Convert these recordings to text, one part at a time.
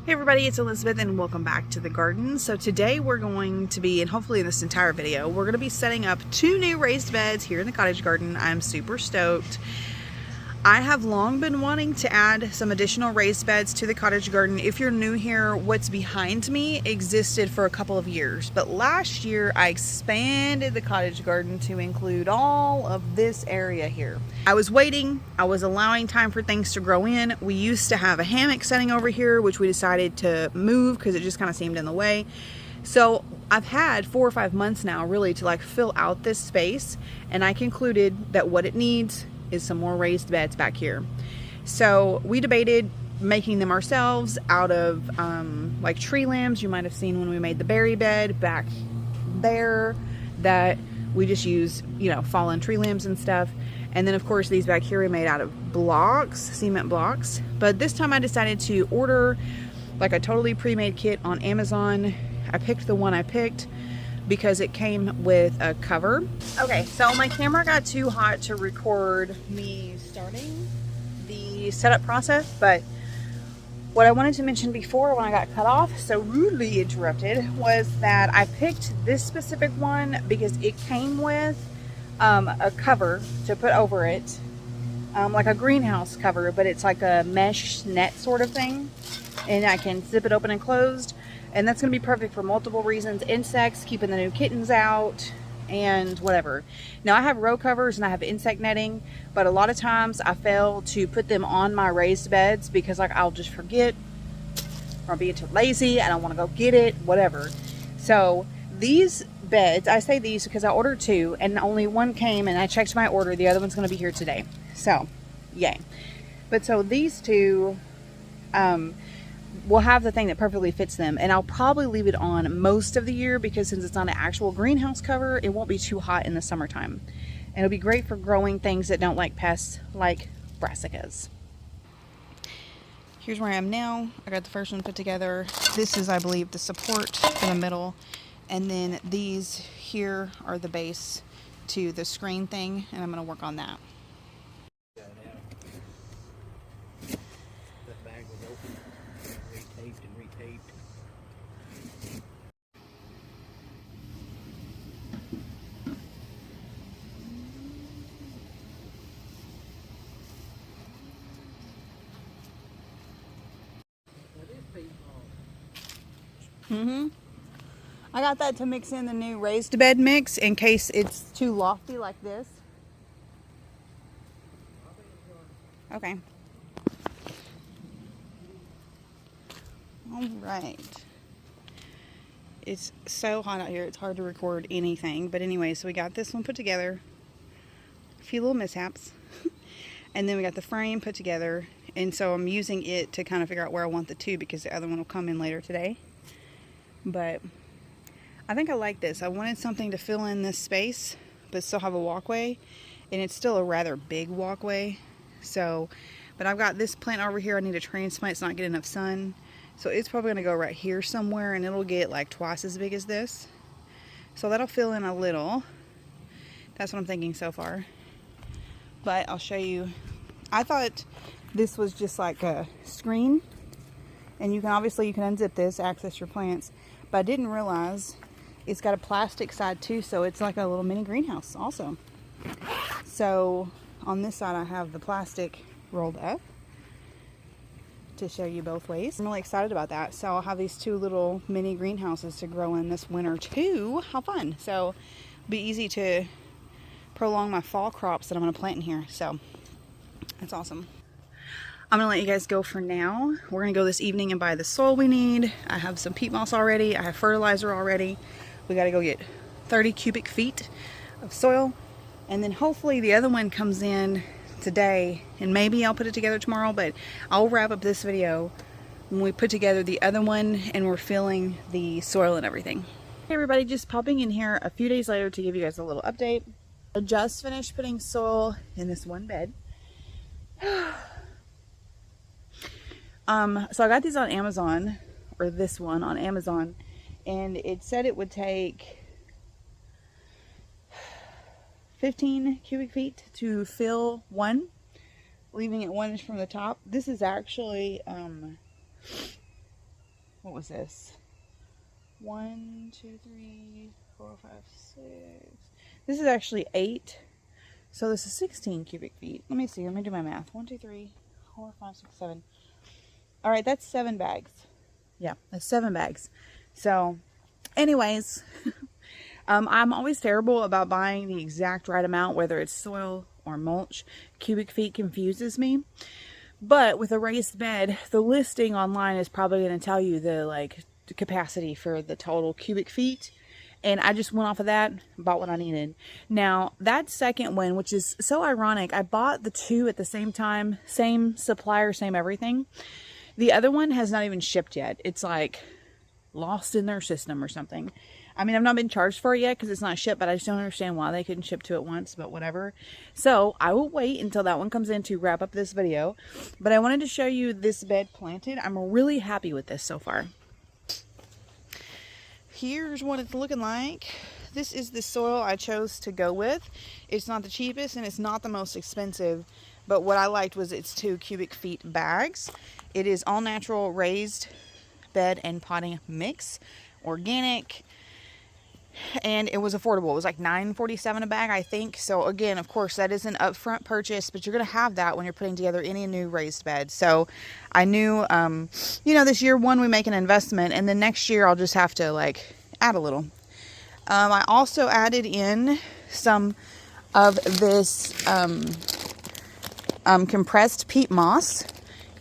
Hey everybody, it's Elizabeth and welcome back to the garden. So today we're going to be, and hopefully in this entire video, we're going to be setting up 2 new raised beds here in the cottage garden. I'm super stoked. I have long been wanting to add some additional raised beds to the cottage garden. If you're new here, what's behind me existed for a couple of years, but last year I expanded the cottage garden to include all of this area here. I was waiting, I was allowing time for things to grow in. We used to have a hammock setting over here, which we decided to move because it just kind of seemed in the way. So I've had 4 or 5 months now really to like fill out this space, and I concluded that what it needs is some more raised beds back here. So we debated making them ourselves out of like tree limbs. You might have seen when we made the berry bed back there that we just use, you know, fallen tree limbs and stuff. And then of course these back here we made out of blocks, cement blocks. But this time I decided to order like a totally pre-made kit on Amazon. I picked the one I picked because it came with a cover. Okay, so my camera got too hot to record me starting the setup process, but what I wanted to mention before when I got cut off, so rudely interrupted, was that I picked this specific one because it came with a cover to put over it, like a greenhouse cover, but it's like a mesh net sort of thing, and I can zip it open and closed. And that's going to be perfect for multiple reasons. Insects, keeping the new kittens out, and whatever. Now I have row covers and I have insect netting, but a lot of times I fail to put them on my raised beds because like I'll just forget, or I'll be too lazy, I don't want to go get it, whatever. So these beds, I say these because I ordered 2 and only one came, and I checked my order. The other one's going to be here today. So yay. But so these 2, will have the thing that perfectly fits them, and I'll probably leave it on most of the year because since it's not an actual greenhouse cover, it won't be too hot in the summertime, and it'll be great for growing things that don't like pests like brassicas. Here's where I am now. I got the first one put together. This is, I believe, the support for the middle, and then these here are the base to the screen thing, and I'm going to work on that. I got that to mix in the new raised bed mix in case it's too lofty like this. Okay. All right. It's so hot out here, it's hard to record anything. But anyway, so we got this one put together. A few little mishaps. And then we got the frame put together. And so I'm using it to kind of figure out where I want the 2 because the other one will come in later today. But I think I like this. I wanted something to fill in this space, but still have a walkway. And it's still a rather big walkway. So, but I've got this plant over here I need to transplant. It's not getting enough sun. So it's probably going to go right here somewhere, and it'll get like twice as big as this. So that'll fill in a little. That's what I'm thinking so far. But I'll show you. I thought this was just like a screen. And you can obviously, you can unzip this, access your plants. But I didn't realize it's got a plastic side too, so it's like a little mini greenhouse also. So on this side I have the plastic rolled up to show you both ways. I'm really excited about that. So I'll have these 2 little mini greenhouses to grow in this winter too. How fun. So it'll be easy to prolong my fall crops that I'm going to plant in here. So that's awesome. I'm going to let you guys go for now. We're going to go this evening and buy the soil we need. I have some peat moss already. I have fertilizer already. We got to go get 30 cubic feet of soil. And then hopefully the other one comes in today, and maybe I'll put it together tomorrow, but I'll wrap up this video when we put together the other one and we're filling the soil and everything. Hey everybody, just popping in here a few days later to give you guys a little update. I just finished putting soil in this one bed. So I got these on Amazon, or this one on Amazon, and it said it would take 15 cubic feet to fill one, leaving it 1 inch from the top. This is actually what was this? 1, 2, 3, 4, 5, 6. This is actually 8. So this is 16 cubic feet. Let me see. Let me do my math. 1, 2, 3, 4, 5, 6, 7. All right, that's 7 bags. Yeah, that's 7 bags. So, anyways, I'm always terrible about buying the exact right amount, whether it's soil or mulch. Cubic feet confuses me. But with a raised bed, the listing online is probably going to tell you the capacity for the total cubic feet. And I just went off of that, bought what I needed. Now, that second one, which is so ironic, I bought the 2 at the same time, same supplier, same everything. The other one has not even shipped yet. It's like lost in their system or something. I mean, I've not been charged for it yet because it's not shipped, but I just don't understand why they couldn't ship 2 at once, but whatever. So I will wait until that one comes in to wrap up this video. But I wanted to show you this bed planted. I'm really happy with this so far. Here's what it's looking like. This is the soil I chose to go with. It's not the cheapest and it's not the most expensive, but what I liked was its 2 cubic feet bags. It is all natural raised bed and potting mix, organic, and it was affordable. It was like $9.47 a bag, I think. So again, of course, that is an upfront purchase, but you're going to have that when you're putting together any new raised bed. So I knew, you know, this year one, we make an investment, and then next year I'll just have to like add a little. I also added in some of this compressed peat moss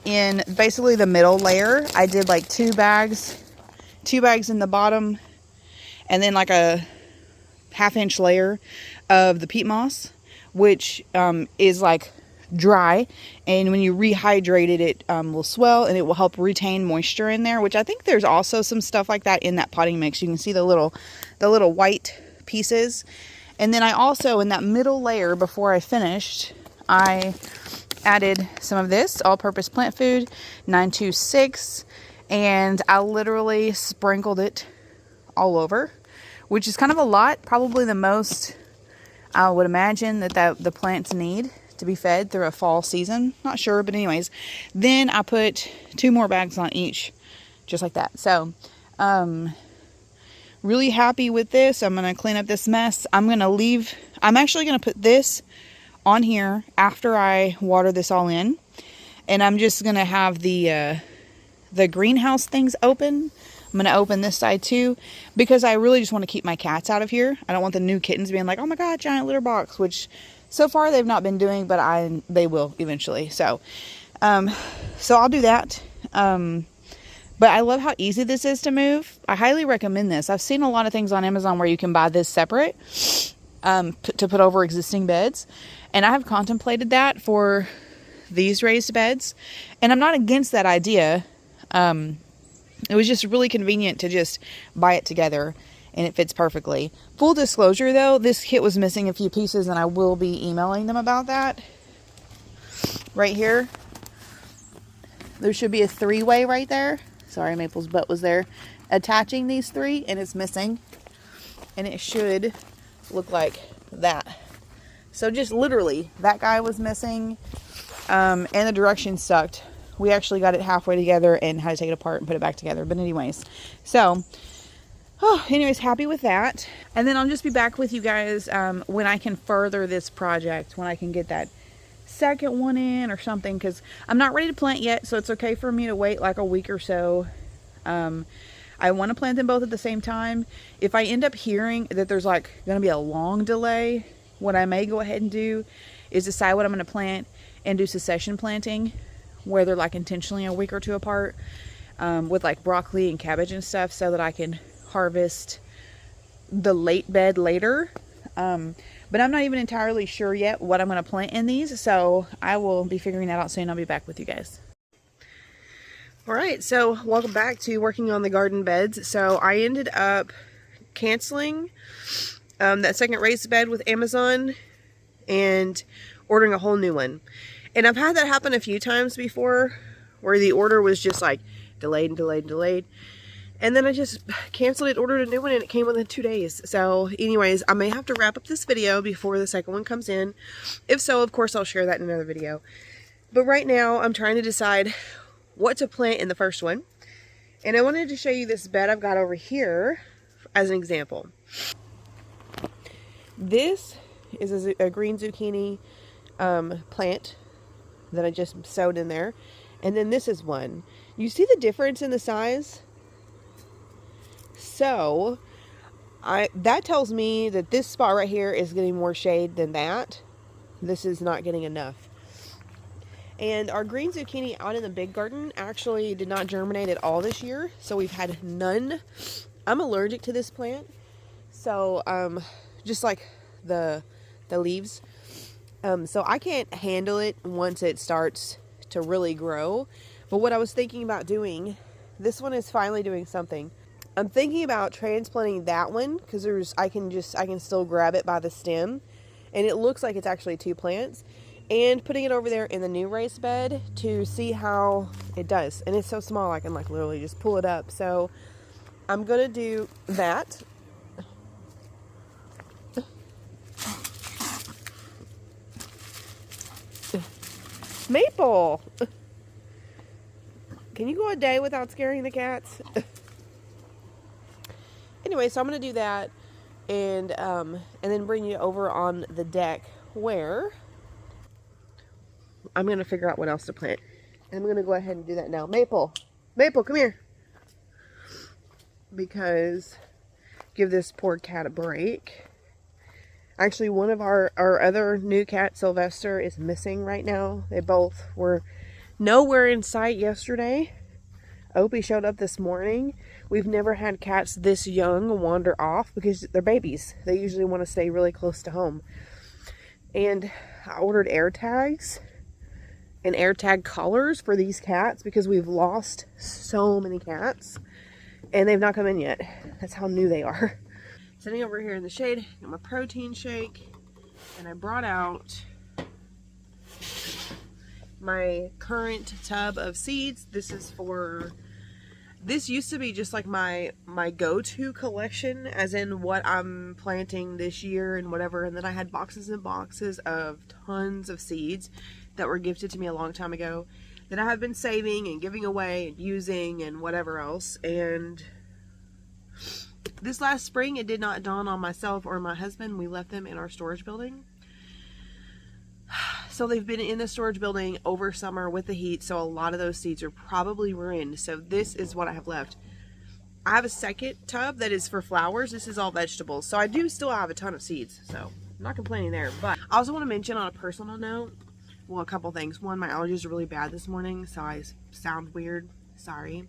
in basically the middle layer. I did like 2 bags in the bottom, and then like a 1/2 inch layer of the peat moss, which is like dry, and when you rehydrate it, it will swell and it will help retain moisture in there, which I think there's also some stuff like that in that potting mix. You can see the little white pieces. And then I also, in that middle layer before I finished, I added some of this all-purpose plant food, 926, and I literally sprinkled it all over, which is kind of a lot, probably the most I would imagine that the plants need to be fed through a fall season. Not sure, but anyways, then I put 2 more bags on each, just like that. So really happy with this. I'm going to clean up this mess. I'm actually going to put this on here after I water this all in, and I'm just going to have the greenhouse things open. I'm going to open this side too, because I really just want to keep my cats out of here. I don't want the new kittens being like, oh my God, giant litter box, which so far they've not been doing, but they will eventually. So, so I'll do that. But I love how easy this is to move. I highly recommend this. I've seen a lot of things on Amazon where you can buy this separate, to put over existing beds. And I have contemplated that for these raised beds, and I'm not against that idea. It was just really convenient to just buy it together, and it fits perfectly. Full disclosure though, this kit was missing a few pieces, and I will be emailing them about that. Right here, there should be a 3-way right there. Sorry, Maple's butt was there. Attaching these 3, and it's missing. And it should look like that. So just literally, that guy was missing, and the directions sucked. We actually got it halfway together and had to take it apart and put it back together. But anyways, so, anyways, happy with that. And then I'll just be back with you guys when I can further this project, when I can get that second one in or something, because I'm not ready to plant yet, so it's okay for me to wait like a week or so. I want to plant them both at the same time. If I end up hearing that there's like going to be a long delay, what I may go ahead and do is decide what I'm going to plant and do succession planting, where they're like intentionally a week or 2 apart, with like broccoli and cabbage and stuff, so that I can harvest the late bed later. But I'm not even entirely sure yet what I'm going to plant in these, so I will be figuring that out soon. I'll be back with you guys. Alright, so welcome back to working on the garden beds. So I ended up canceling that second raised bed with Amazon and ordering a whole new one. And I've had that happen a few times before, where the order was just like delayed and delayed and delayed. And then I just canceled it, ordered a new one, and it came within 2 days. So anyways, I may have to wrap up this video before the second one comes in. If so, of course, I'll share that in another video. But right now, I'm trying to decide what to plant in the first one. And I wanted to show you this bed I've got over here as an example. This is a green zucchini plant that I just sowed in there. And then this is one. You see the difference in the size? So that tells me that this spot right here is getting more shade than that. This is not getting enough. And our green zucchini out in the big garden actually did not germinate at all this year. So we've had none. I'm allergic to this plant. So just like the leaves. So I can't handle it once it starts to really grow. But what I was thinking about doing, this one is finally doing something. I'm thinking about transplanting that one because I can still grab it by the stem, and it looks like it's actually two plants, and putting it over there in the new raised bed to see how it does. And it's so small I can like literally just pull it up. So I'm gonna do that. Maple, can you go a day without scaring the cats? Anyway, so I'm going to do that and then bring you over on the deck where I'm going to figure out what else to plant. And I'm going to go ahead and do that now. Maple, come here. Because give this poor cat a break. Actually, one of our other new cat, Sylvester, is missing right now. They both were nowhere in sight yesterday. Opie showed up this morning. We've never had cats this young wander off because they're babies. They usually want to stay really close to home. And I ordered air tags and air tag collars for these cats because we've lost so many cats and they've not come in yet. That's how new they are. Sitting over here in the shade, got my protein shake, and I brought out my current tub of seeds. This used to be just like my go-to collection, as in what I'm planting this year and whatever, and then I had boxes and boxes of tons of seeds that were gifted to me a long time ago that I have been saving and giving away and using and whatever else. And this last spring, it did not dawn on myself or my husband. We left them in our storage building. So they've been in the storage building over summer with the heat, so a lot of those seeds are probably ruined. So this is what I have left. I have a second tub that is for flowers. This is all vegetables. So I do still have a ton of seeds, so I'm not complaining there. But I also want to mention on a personal note, well, a couple things. One, my allergies are really bad this morning, so I sound weird. Sorry.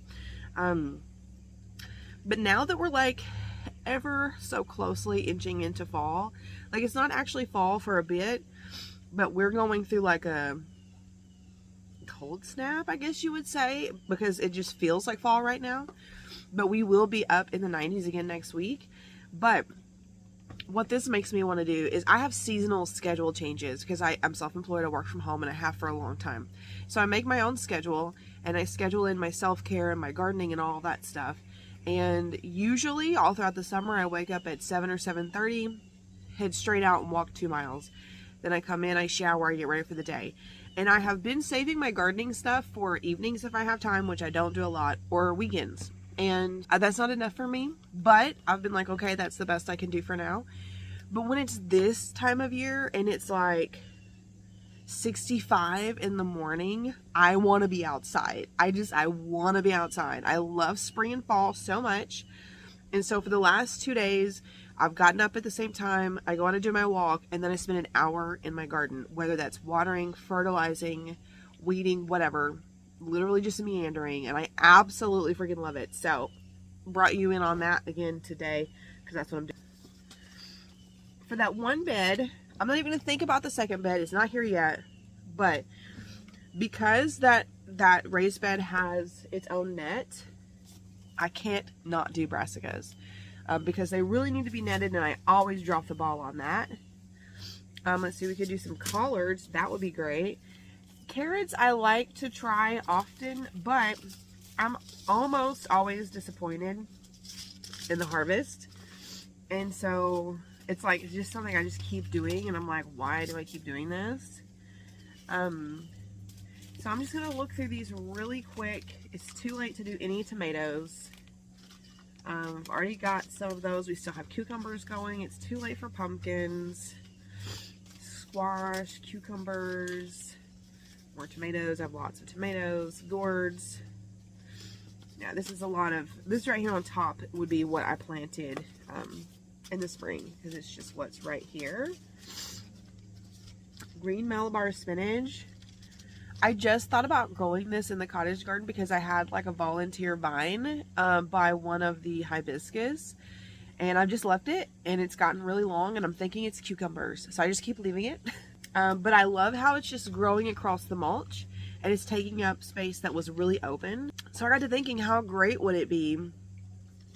But now that we're like ever so closely inching into fall, like it's not actually fall for a bit, but we're going through like a cold snap, I guess you would say, because it just feels like fall right now. But we will be up in the 90s again next week. But what this makes me want to do is I have seasonal schedule changes because I'm self-employed. I work from home and I have for a long time. So I make my own schedule and I schedule in my self-care and my gardening and all that stuff. And usually all throughout the summer, I wake up at 7 or 7:30, head straight out and walk 2 miles. Then I come in, I shower, I get ready for the day. And I have been saving my gardening stuff for evenings if I have time, which I don't do a lot, or weekends. And that's not enough for me, but I've been like, okay, that's the best I can do for now. But when it's this time of year and it's like 65 in the morning, I want to be outside. I want to be outside. I love spring and fall so much. And so for the last 2 days, I've gotten up at the same time. I go on to do my walk, and then I spend an hour in my garden, whether that's watering, fertilizing, weeding, whatever, literally just meandering. And I absolutely freaking love it. So brought you in on that again today because that's what I'm doing. For that one bed, I'm not even going to think about the second bed. It's not here yet. But because that raised bed has its own net, I can't not do brassicas. Because they really need to be netted, and I always drop the ball on that. Let's see, we could do some collards. That would be great. Carrots I like to try often, but I'm almost always disappointed in the harvest. And so it's like it's just something I just keep doing, and I'm like, why do I keep doing this? So I'm just going to look through these really quick. It's too late to do any tomatoes. I've already got some of those. We still have cucumbers going. It's too late for pumpkins, squash, cucumbers, more tomatoes. I have lots of tomatoes, gourds. Yeah, this is a lot of, this right here on top would be what I planted in the spring, because it's just what's right here. Green Malabar spinach. I just thought about growing this in the cottage garden because I had like a volunteer vine by one of the hibiscus, and I've just left it and it's gotten really long, and I'm thinking it's cucumbers, so I just keep leaving it. But I love how it's just growing across the mulch and it's taking up space that was really open. So I got to thinking, how great would it be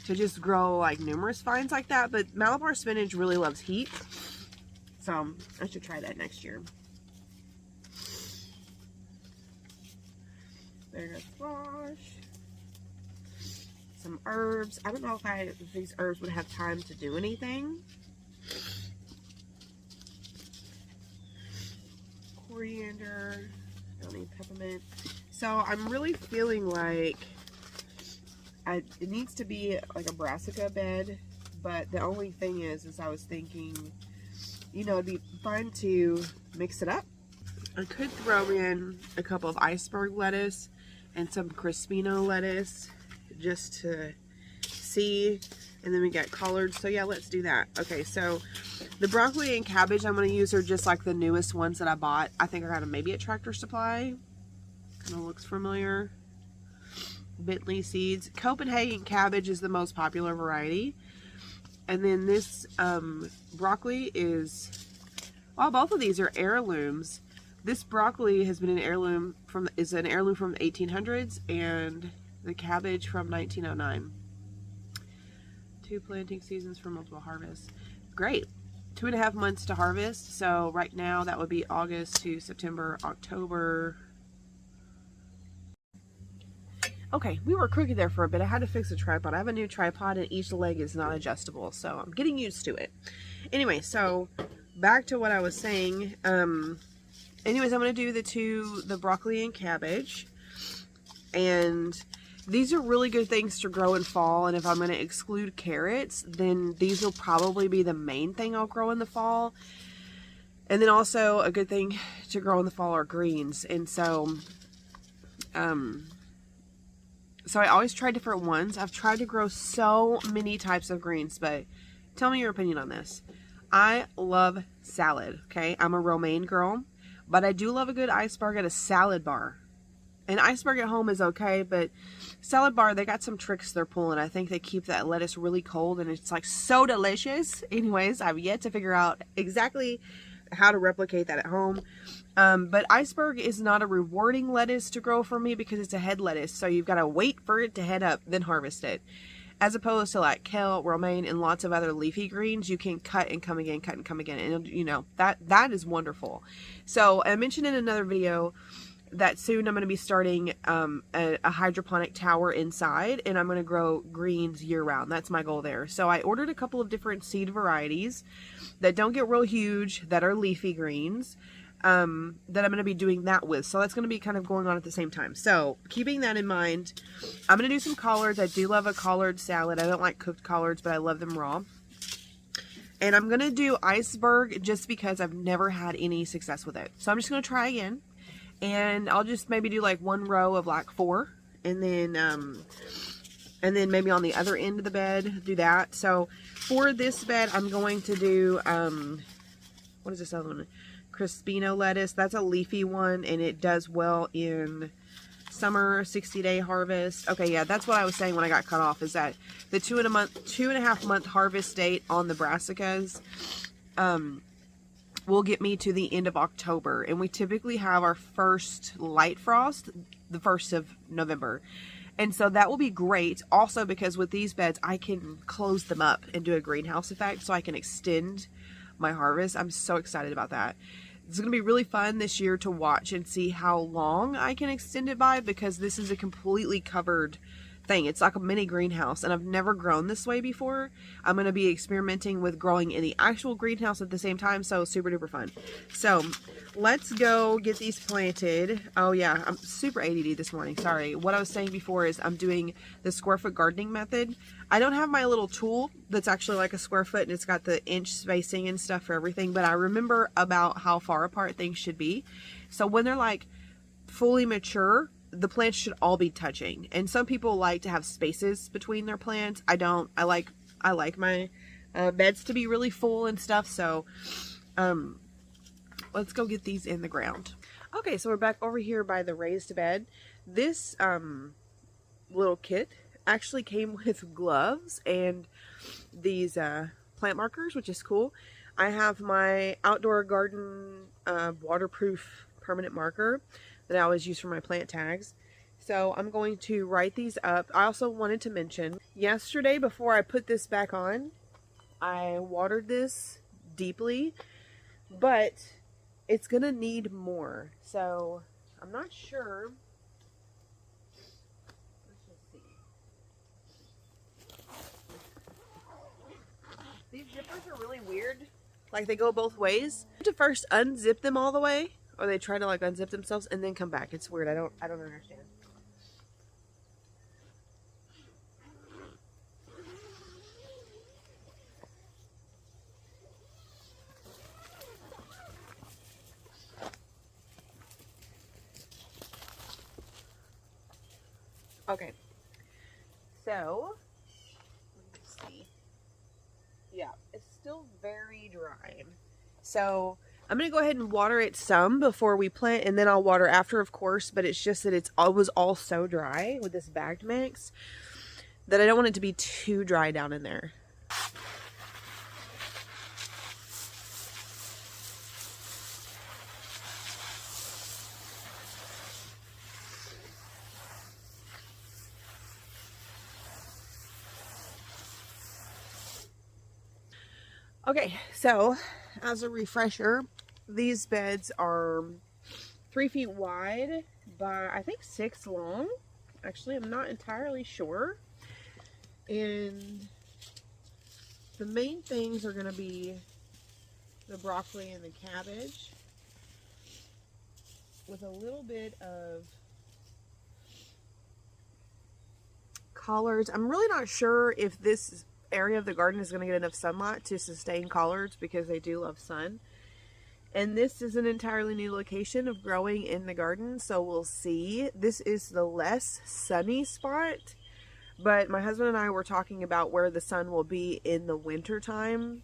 to just grow like numerous vines like that? But Malabar spinach really loves heat, so I should try that next year. There's squash, some herbs. I don't know if these herbs would have time to do anything. Coriander, don't need peppermint. So I'm really feeling like it needs to be like a brassica bed, but the only thing is I was thinking, you know, it'd be fun to mix it up. I could throw in a couple of iceberg lettuce and some Crispino lettuce just to see, and then we got collards. So yeah, let's do that. Okay, so the broccoli and cabbage I'm going to use are just like the newest ones that I bought. I think I got them maybe at Tractor Supply. Kind of looks familiar. Bentley seeds. Copenhagen cabbage is the most popular variety, and then this broccoli is, well, both of these are heirlooms. This broccoli has been an heirloom from the 1800s, and the cabbage from 1909. 2 planting seasons for multiple harvests. Great. 2.5 months to harvest. So right now that would be August to September, October. Okay, we were crooked there for a bit. I had to fix the tripod. I have a new tripod and each leg is not adjustable, so I'm getting used to it. Anyway, so back to what I was saying. Anyways, I'm going to do the broccoli and cabbage, and these are really good things to grow in fall, and if I'm going to exclude carrots, then these will probably be the main thing I'll grow in the fall. And then also a good thing to grow in the fall are greens, and so I always try different ones. I've tried to grow so many types of greens, but tell me your opinion on this. I love salad, okay? I'm a romaine girl. But I do love a good iceberg at a salad bar. An iceberg at home is okay, but salad bar, they got some tricks they're pulling. I think they keep that lettuce really cold, and it's like so delicious. Anyways, I've yet to figure out exactly how to replicate that at home. But iceberg is not a rewarding lettuce to grow for me because it's a head lettuce. So you've got to wait for it to head up, then harvest it. As opposed to like kale, romaine, and lots of other leafy greens, you can cut and come again, cut and come again. And you know, that is wonderful. So I mentioned in another video that soon I'm going to be starting a hydroponic tower inside, and I'm going to grow greens year round. That's my goal there. So I ordered a couple of different seed varieties that don't get real huge, that are leafy greens, that I'm going to be doing that with. So that's going to be kind of going on at the same time. So keeping that in mind, I'm going to do some collards. I do love a collard salad. I don't like cooked collards, but I love them raw. And I'm going to do iceberg just because I've never had any success with it. So I'm just going to try again. And I'll just maybe do like one row of like 4. And then maybe on the other end of the bed, do that. So for this bed, I'm going to do, what is this other one? Crispino lettuce. That's a leafy one, and it does well in summer, 60-day harvest. Okay, yeah, that's what I was saying when I got cut off, is that the 2.5 month harvest date on the brassicas will get me to the end of October, and we typically have our first light frost the 1st of November. And so that will be great also because with these beds I can close them up and do a greenhouse effect, so I can extend my harvest. I'm so excited about that. It's going to be really fun this year to watch and see how long I can extend it by, because this is a completely covered thing. It's like a mini greenhouse, and I've never grown this way before. I'm going to be experimenting with growing in the actual greenhouse at the same time, so super duper fun. So let's go get these planted. Oh yeah, I'm super ADD this morning. Sorry. What I was saying before is I'm doing the square foot gardening method. I don't have my little tool that's actually like a square foot and it's got the inch spacing and stuff for everything, but I remember about how far apart things should be. So when they're like fully mature, the plants should all be touching. And some people like to have spaces between their plants. I don't. I like my beds to be really full and stuff. So let's go get these in the ground. Okay, so we're back over here by the raised bed. This little kit actually came with gloves and these plant markers, which is cool. I have my outdoor garden waterproof permanent marker that I always use for my plant tags. So I'm going to write these up. I also wanted to mention, yesterday before I put this back on, I watered this deeply, but it's gonna need more. So I'm not sure. Let's just see. These zippers are really weird. Like they go both ways. I have to first unzip them all the way, or they try to like unzip themselves and then come back. It's weird. I don't understand. Okay. So, let's see. Yeah, it's still very dry. So I'm going to go ahead and water it some before we plant, and then I'll water after, of course, but it's just that it was all so dry with this bagged mix that I don't want it to be too dry down in there. Okay, so as a refresher, these beds are 3 feet wide by I think 6 long. Actually, I'm not entirely sure. And the main things are going to be the broccoli and the cabbage with a little bit of collards. I'm really not sure if this area of the garden is going to get enough sunlight to sustain collards because they do love sun. And this is an entirely new location of growing in the garden, so we'll see. This is the less sunny spot, but my husband and I were talking about where the sun will be in the winter time,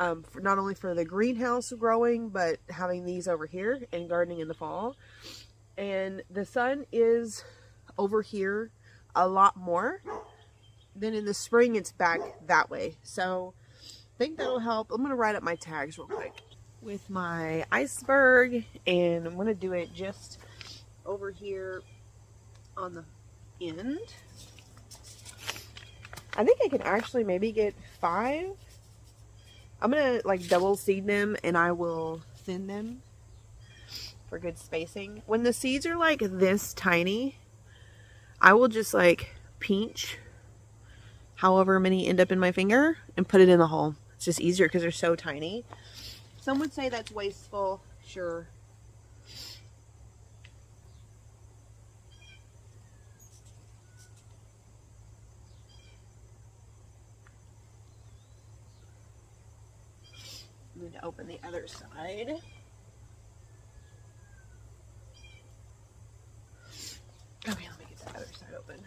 not only for the greenhouse growing, but having these over here and gardening in the fall. And the sun is over here a lot more. Then in the spring, it's back that way. So I think that'll help. I'm going to write up my tags real quick with my iceberg, and I'm going to do it just over here on the end. I think I can actually maybe get 5. I'm going to like double seed them, and I will thin them for good spacing. When the seeds are like this tiny, I will just like pinch however many end up in my finger and put it in the hole. It's just easier because they're so tiny. Some would say that's wasteful. Sure. I need to open the other side. Okay, let me get the other side open.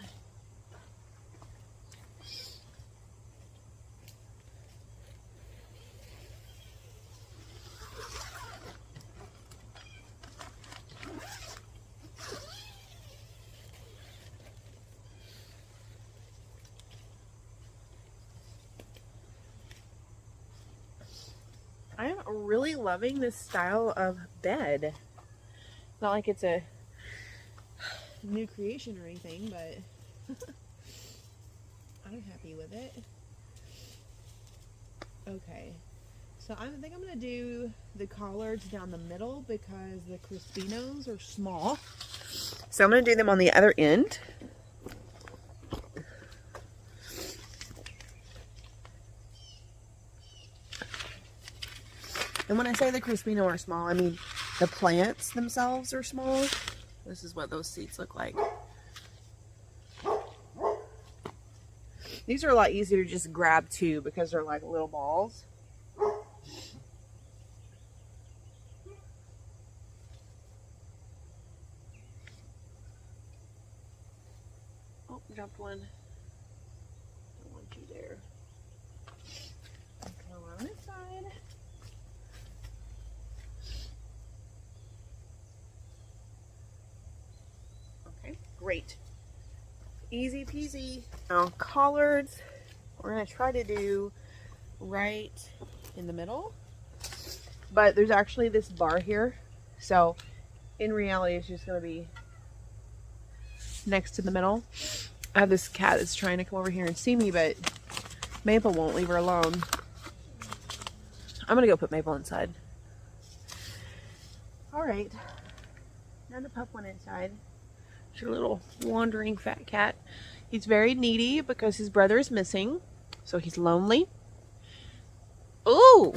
I'm really loving this style of bed. It's not like it's a new creation or anything, but I'm happy with it. Okay, so I think I'm going to do the collards down the middle because the crispinos are small. So I'm going to do them on the other end. And when I say the Crispino are small, I mean the plants themselves are small. This is what those seeds look like. These are a lot easier to just grab too because they're like little balls. Oh, dropped one. Don't want you there. Come on this side. Okay, great. Easy peasy. Now collards, we're gonna try to do right in the middle, but there's actually this bar here, so in reality it's just gonna be next to the middle. I have this cat that's trying to come over here and see me, but Maple won't leave her alone. I'm gonna go put Maple inside. All right, now the pup went inside. She's a little wandering fat cat. He's very needy because his brother is missing, so he's lonely. Ooh!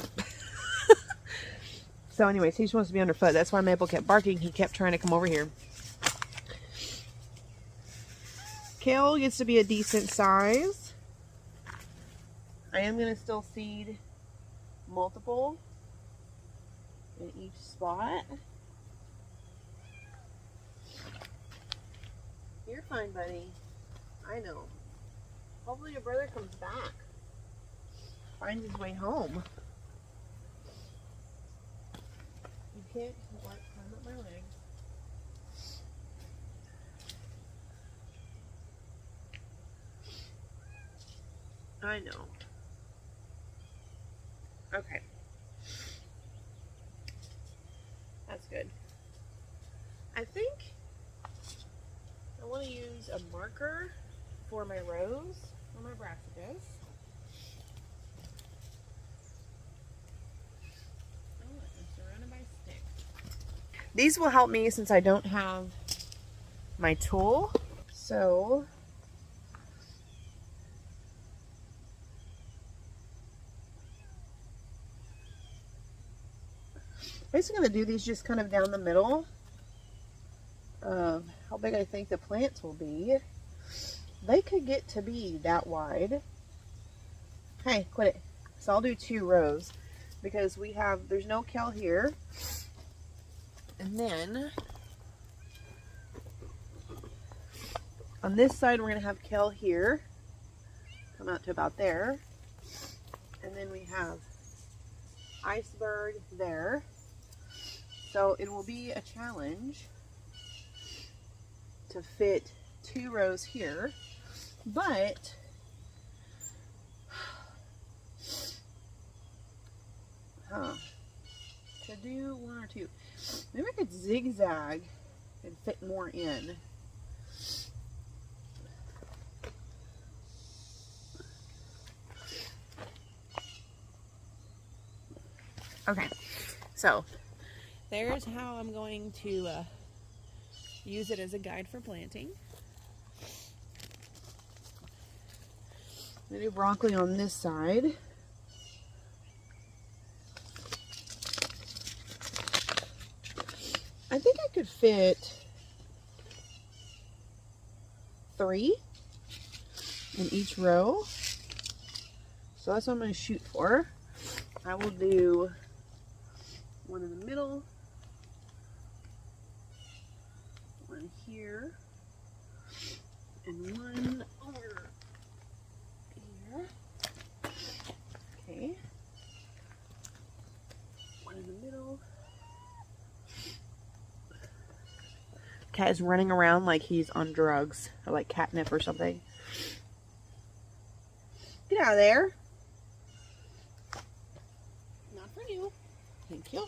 So anyways, he just wants to be underfoot. That's why Maple kept barking. He kept trying to come over here. Kale gets to be a decent size. I am going to still seed multiple in each spot. You're fine, buddy. I know. Hopefully your brother comes back. Finds his way home. You can't like climb up my leg. I know. Okay. That's good. I think I want to use a marker for my rows, for my brassicas. Oh, I'm surrounded by sticks. These will help me since I don't have my tool. So basically going to do these just kind of down the middle of how big I think the plants will be. They could get to be that wide. Hey, quit it. So I'll do 2 rows because there's no kale here. And then on this side we're going to have kale here. Come out to about there. And then we have iceberg there. So it will be a challenge to fit 2 rows here, but to do 1 or 2, maybe I could zigzag and fit more in. Okay, so there's how I'm going to use it as a guide for planting. I'm going to do broccoli on this side. I think I could fit 3 in each row. So that's what I'm going to shoot for. I will do 1 in the middle, 1 here, and 1 over here. Okay. 1 in the middle. Cat is running around like he's on drugs, or like catnip or something. Get out of there. Not for you. Thank you.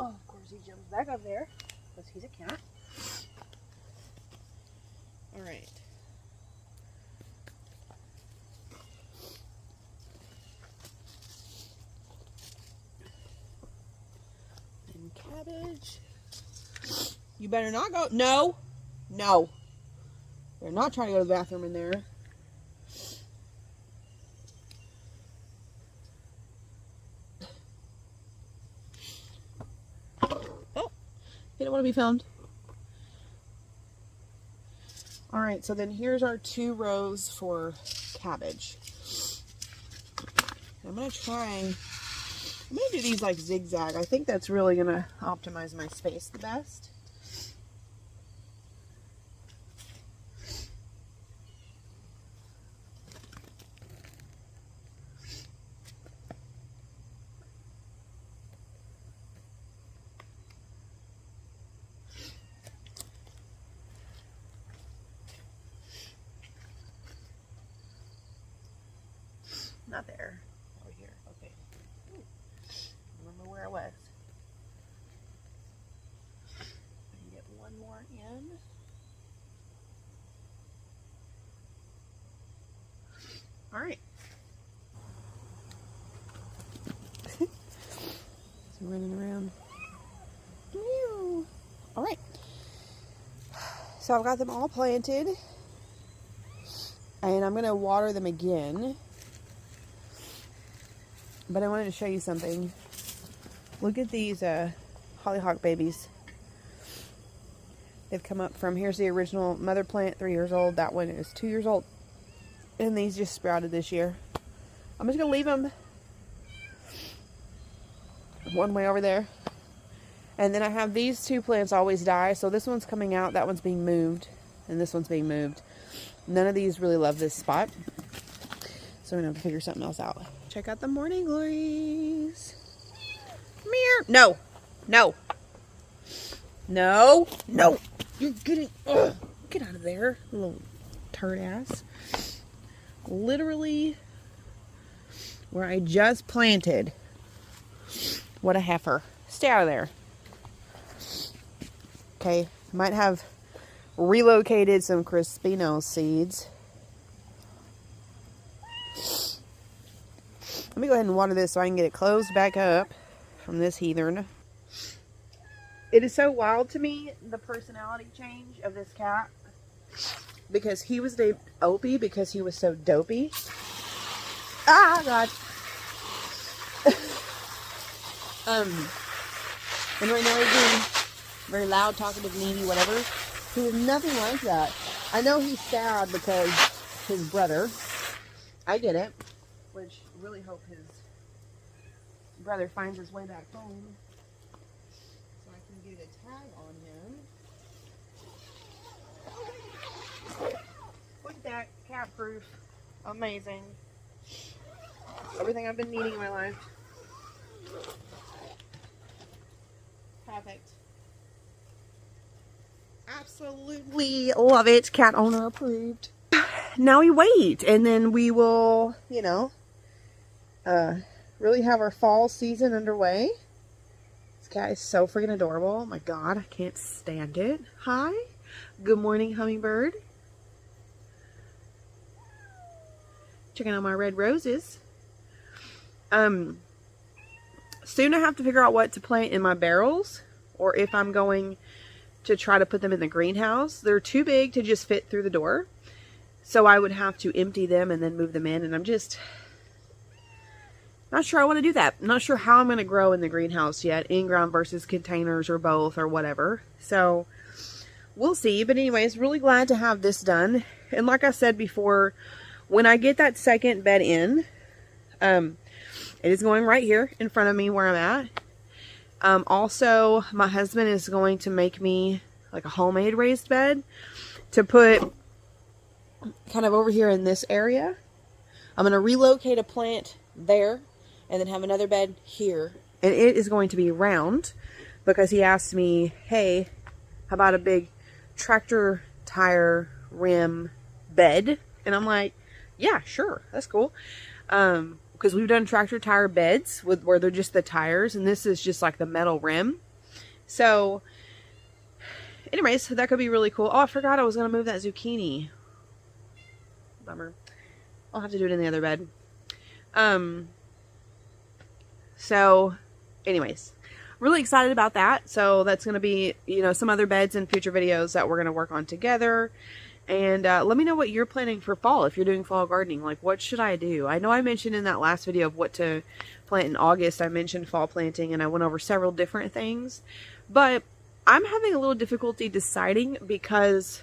Oh, of course he jumps back up there because he's a cat. All right. And cabbage. You better not go. No. No. They're not trying to go to the bathroom in there. didn't want to be filmed. Alright, so then here's our 2 rows for cabbage. I'm going to do these like zigzag. I think that's really going to optimize my space the best. Not there. Over here. Okay. Ooh. Remember where I was. I can get one more in. Alright. So running around. Alright. So I've got them all planted. And I'm going to water them again. But I wanted to show you something. Look at these hollyhock babies. They've come up from, here's the original mother plant, 3 years old. That one is 2 years old. And these just sprouted this year. I'm just going to leave them one way over there. And then I have these 2 plants always die. So this one's coming out, that one's being moved, and this one's being moved. None of these really love this spot. So we're going to have to figure something else out. Check out the morning glories. Meow. No. No. No. No. You're getting... Ugh. Get out of there, little turd ass. Literally where I just planted. What a heifer. Stay out of there. Okay. Might have relocated some Crispino seeds. Let me go ahead and water this so I can get it closed back up from this heathen. It is so wild to me, the personality change of this cat. Because he was named Opie because he was so dopey. Ah, God. And right now he's being very loud, talkative, needy, whatever. He was nothing like that. I know he's sad because his brother. I get it. Which really hope his brother finds his way back home so I can get a tag on him. Look at that, cat proof, amazing. Everything I've been needing in my life. Perfect. Absolutely love it. Cat owner approved. Now we wait, and then we will, you know, really have our fall season underway. This cat is so freaking adorable. Oh my God, I can't stand it. Hi. Good morning, hummingbird. Checking out my red roses. Soon I have to figure out what to plant in my barrels, or if I'm going to try to put them in the greenhouse. They're too big to just fit through the door. So I would have to empty them and then move them in, and I'm just not sure I want to do that. I'm not sure how I'm going to grow in the greenhouse yet, in-ground versus containers or both or whatever. So we'll see. But anyways, really glad to have this done. And like I said before, when I get that second bed in, it is going right here in front of me where I'm at. Also, my husband is going to make me like a homemade raised bed to put kind of over here in this area. I'm going to relocate a plant there and then have another bed here. And it is going to be round because he asked me, hey, how about a big tractor tire rim bed? And I'm like, yeah, sure. That's cool. Because we've done tractor tire beds where they're just the tires, and this is just like the metal rim. So anyways, that could be really cool. Oh, I forgot I was going to move that zucchini. Bummer. I'll have to do it in the other bed. So anyways, really excited about that. So that's going to be, you know, some other beds in future videos that we're going to work on together. And let me know what you're planning for fall if you're doing fall gardening. Like, what should I do? I know I mentioned in that last video of what to plant in August, I mentioned fall planting and I went over several different things. But I'm having a little difficulty deciding because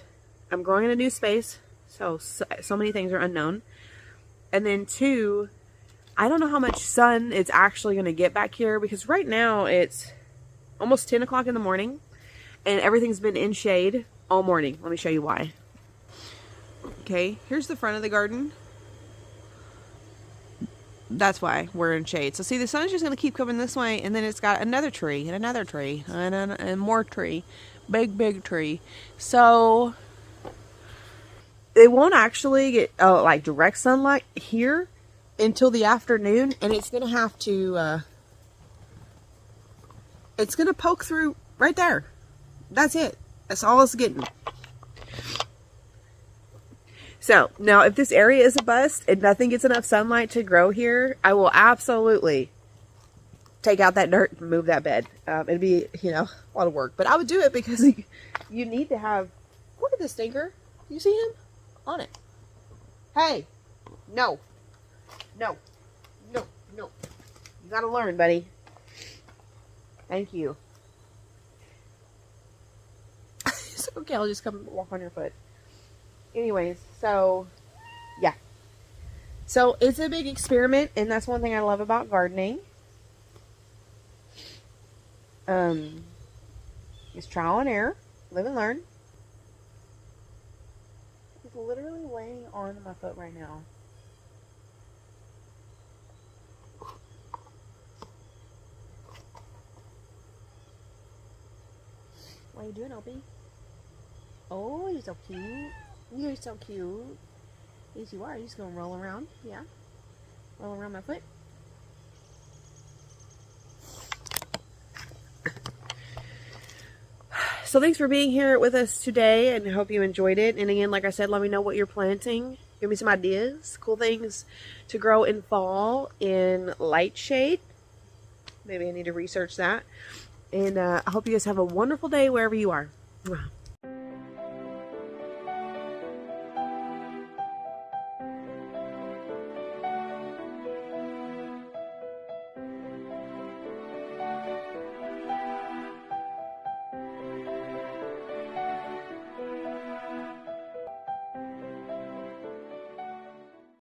I'm growing in a new space. So many things are unknown. And then 2, I don't know how much sun it's actually going to get back here, because right now it's almost 10 o'clock in the morning and everything's been in shade all morning. Let me show you why. Okay, here's the front of the garden. That's why we're in shade. So see, the sun's just going to keep coming this way, and then it's got another tree and another tree and more tree. Big tree. So it won't actually get like direct sunlight here until the afternoon, and it's going to have to it's going to poke through right there. That's it. That's all it's getting. So now if this area is a bust and nothing gets enough sunlight to grow here, I will absolutely take out that dirt and move that bed. It'd be, you know, a lot of work, but I would do it because you need to have, look at this stinker. You see him on it? Hey, no. You gotta learn, buddy. Thank you. It's okay, I'll just come walk on your foot. Anyways, so yeah. So it's a big experiment, and that's one thing I love about gardening. It's trial and error, live and learn. He's literally laying on my foot right now. What are you doing, Opie? Oh, you're so cute. You're so cute. Yes, you are. You're just going to roll around. Yeah. Roll around my foot. So thanks for being here with us today, and I hope you enjoyed it. And again, like I said, let me know what you're planting. Give me some ideas. Cool things to grow in fall in light shade. Maybe I need to research that. And I hope you guys have a wonderful day wherever you are. Wow.